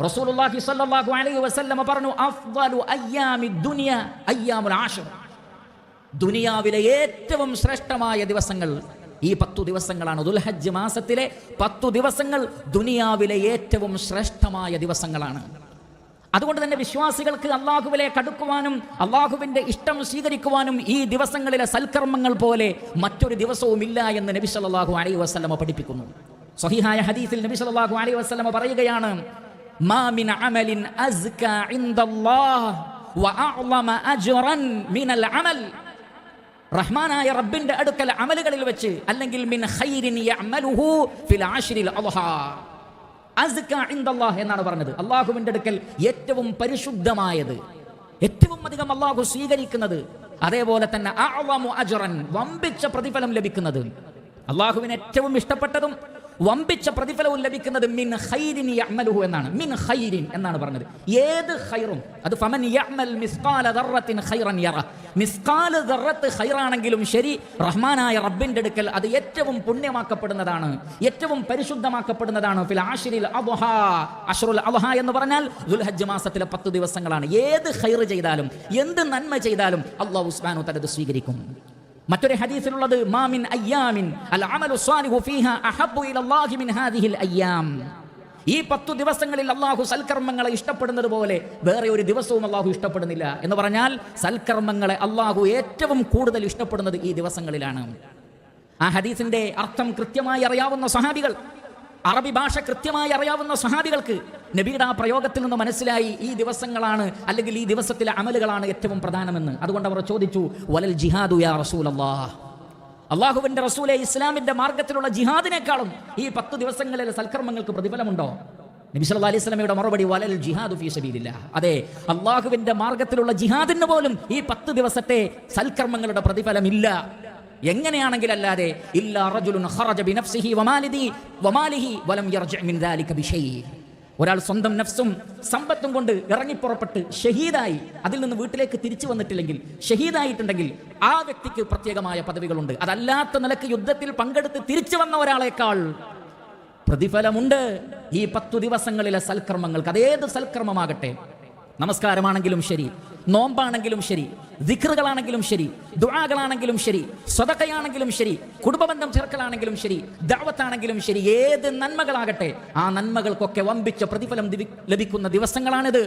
റസൂലുള്ളാഹി സ്വല്ലല്ലാഹു അലൈഹി വസല്ലം പറഞ്ഞു, അഫ്ദലു അയ്യാമി ദുനിയ അയ്യാമുൽ ആശർ. ദുനിയാവിലെ ഏറ്റവും ശ്രേഷ്ഠമായ ദിവസങ്ങൾ ഈ 10 ദിവസങ്ങളാണ്. ദുൽഹജ്ജ് മാസത്തിലെ 10 ദിവസങ്ങൾ ദുനിയാവിലെ ഏറ്റവും ശ്രേഷ്ഠമായ ദിവസങ്ങളാണ്. അതുകൊണ്ട് തന്നെ വിശ്വാസികൾക്ക് അള്ളാഹുവിലേക്ക് അടുക്കുവാനും അള്ളാഹുവിന്റെ ഇഷ്ടം സ്വീകരിക്കുവാനും ഈ ദിവസങ്ങളിലെ സൽക്കർമ്മങ്ങൾ പോലെ മറ്റൊരു ദിവസവും ഇല്ല എന്ന് നബി സല്ലല്ലാഹു അലൈഹി വസല്ലം പഠിപ്പിക്കുന്നു. സ്വഹീഹായ ഹദീസിൽ നബി സല്ലല്ലാഹു അലൈഹി വസല്ലം പറയുകയാണ്, മാ മിൻ അമലിൻ അസ്കാ ഇൻദല്ലാഹ് വഅഅ്ളമ അജ്റൻ മിനൽ അമൽ. റഹ്മാനായ റബ്ബിന്റെ അടുക്കൽ അമലുകളിൽ വെച്ച്, അല്ലെങ്കിൽ മിൻ ഖൈരിൻ യഅമലുഹു ഫിൽ അശ്രിൽ അദ്ഹാ. അസ്ക ഇൻദല്ലാഹ് എന്നാണ് പറഞ്ഞത്. അള്ളാഹുവിന്റെ അടുക്കൽ ഏറ്റവും പരിശുദ്ധമായത്, ഏറ്റവും അധികം അള്ളാഹു സ്വീകരിക്കുന്നത്, അതേപോലെ തന്നെ അഅ്ളമു അജ്റൻ, വമ്പിച്ച പ്രതിഫലം ലഭിക്കുന്നത്, അള്ളാഹുവിന് ഏറ്റവും ഇഷ്ടപ്പെട്ടതും വമ്പിച്ച പ്രതിഫലവും ലഭിക്കുന്നത് മിൻ ഖൈരിൻ യഅമലുഹു എന്നാണ്. മിൻ ഖൈരിൻ എന്നാണ് പറഞ്ഞത്. ഏത് ഖൈറും, അത് ഫമൻ യഅമൽ മിസ്ഖാല ദർറത്തിൻ ഖൈറൻ യറ. മിസ്ഖാല ദർറത്ത് ഖൈറാണെങ്കിലും ശരി, റഹ്മാനായ റബ്ബിന്റെ അടുക്കൽ അത് ഏറ്റവും പുണ്യമാക്കപ്പെടുന്നതാണ്, ഏറ്റവും പരിശുദ്ധമാക്കപ്പെടുന്നതാണ്. ഫിൽ അശ്രിൽ അദ്ഹാ. അശ്റുൽ അദ്ഹാ എന്ന് പറഞ്ഞാൽ ദുൽഹജ്ജ് മാസത്തിലെ 10 ദിവസങ്ങളാണ്. ഏത് ഖൈർ ചെയ്താലും, എന്ത് നന്മ ചെയ്താലും അല്ലാഹു സുബ്ഹാനഹു വ തആല അത് സ്വീകരിക്കും. മറ്റൊരു ഹദീസിലുള്ളത്, മാ മിൻ അയ്യാമിൻ അൽ അമലു സ്വാലിഹു ഫീഹാ അഹബ്ബു ഇലല്ലാഹി മിൻ ഹാദിഹിൽ അയ്യാം. ഈ 10 ദിവസങ്ങളിൽ അള്ളാഹു സൽക്കർമ്മങ്ങളെ ഇഷ്ടപ്പെടുന്നത് പോലെ വേറെ ഒരു ദിവസവും അള്ളാഹു ഇഷ്ടപ്പെടുന്നില്ല എന്ന് പറഞ്ഞാൽ, സൽക്കർമ്മങ്ങളെ അള്ളാഹു ഏറ്റവും കൂടുതൽ ഇഷ്ടപ്പെടുന്നത് ഈ ദിവസങ്ങളിലാണ്. ആ ഹദീസിന്റെ അർത്ഥം കൃത്യമായി അറിയാവുന്ന സഹാബികൾ, അറബി ഭാഷ കൃത്യമായി അറിയാവുന്ന സഹാബികൾക്ക് നബിയുടെ ആ പ്രയോഗത്തിൽ നിന്ന് മനസ്സിലായി ഈ ദിവസങ്ങളാണ്, അല്ലെങ്കിൽ ഈ ദിവസത്തിലെ അമലുകളാണ് ഏറ്റവും പ്രധാനമെന്ന്. അതുകൊണ്ട് അവർ ചോദിച്ചു, വലൽ ജിഹാദു യാ റസൂലല്ലാഹ്, അള്ളാഹുവിന്റെ റസൂലെ, ഇസ്ലാമിന്റെ മാർഗത്തിലുള്ള ജിഹാദിനേക്കാളും ഈ 10 ദിവസങ്ങളിലെ സൽക്കർമ്മങ്ങൾക്ക് പ്രതിഫലമുണ്ടോ? നബി സല്ലല്ലാഹു അലൈഹി വസല്ലമയുടെ മറുപടി, വലൽ ജിഹാദു ഫീ സബീലില്ലാഹ്. അതെ, അള്ളാഹുവിന്റെ മാർഗത്തിലുള്ള ജിഹാദിന് പോലും ഈ 10 ദിവസത്തെ സൽക്കർമ്മങ്ങളുടെ പ്രതിഫലമില്ല. എങ്ങനെയാണെങ്കിലല്ലാതെ, ഇല്ലാ റജുലുൻ ഖറജ ബിനഫ്സിഹി വമാലിഹി വലം യർജഅ മിൻ ദാലിക ബിശൈഇ. ഒരാൾ സ്വന്തം നഫ്സും സമ്പത്തും കൊണ്ട് ഇറങ്ങിപ്പുറപ്പെട്ട് ഷഹീദായി അതിൽ നിന്ന് വീട്ടിലേക്ക് തിരിച്ചു വന്നിട്ടില്ലെങ്കിൽ, ഷഹീദായിട്ടുണ്ടെങ്കിൽ ആ വ്യക്തിക്ക് പ്രത്യേകമായ പദവികളുണ്ട്. അതല്ലാത്ത നിലക്ക് യുദ്ധത്തിൽ പങ്കെടുത്ത് തിരിച്ചു വന്ന ഒരാളെക്കാൾ പ്രതിഫലമുണ്ട് ഈ 10 ദിവസങ്ങളിലെ സൽക്കർമ്മങ്ങൾക്ക്. അതേത് സൽക്കർമ്മമാകട്ടെ, നമസ്കാരമാണെങ്കിലും ശരി, നോമ്പാണെങ്കിലും ശരി, ദിക്റുകളാണെങ്കിലും ശരി, ദുആകളാണെങ്കിലും ശരി, സദഖയാണെങ്കിലും ശരി, കുടുംബബന്ധം ചേർക്കലാണെങ്കിലും ശരി, ദഅവത്താണെങ്കിലും ശരി, ഏത് നന്മകളാകട്ടെ, ആ നന്മകൾക്കൊക്കെ വമ്പിച്ച പ്രതിഫലം ലഭിക്കുന്ന ദിവസങ്ങളാണിത്.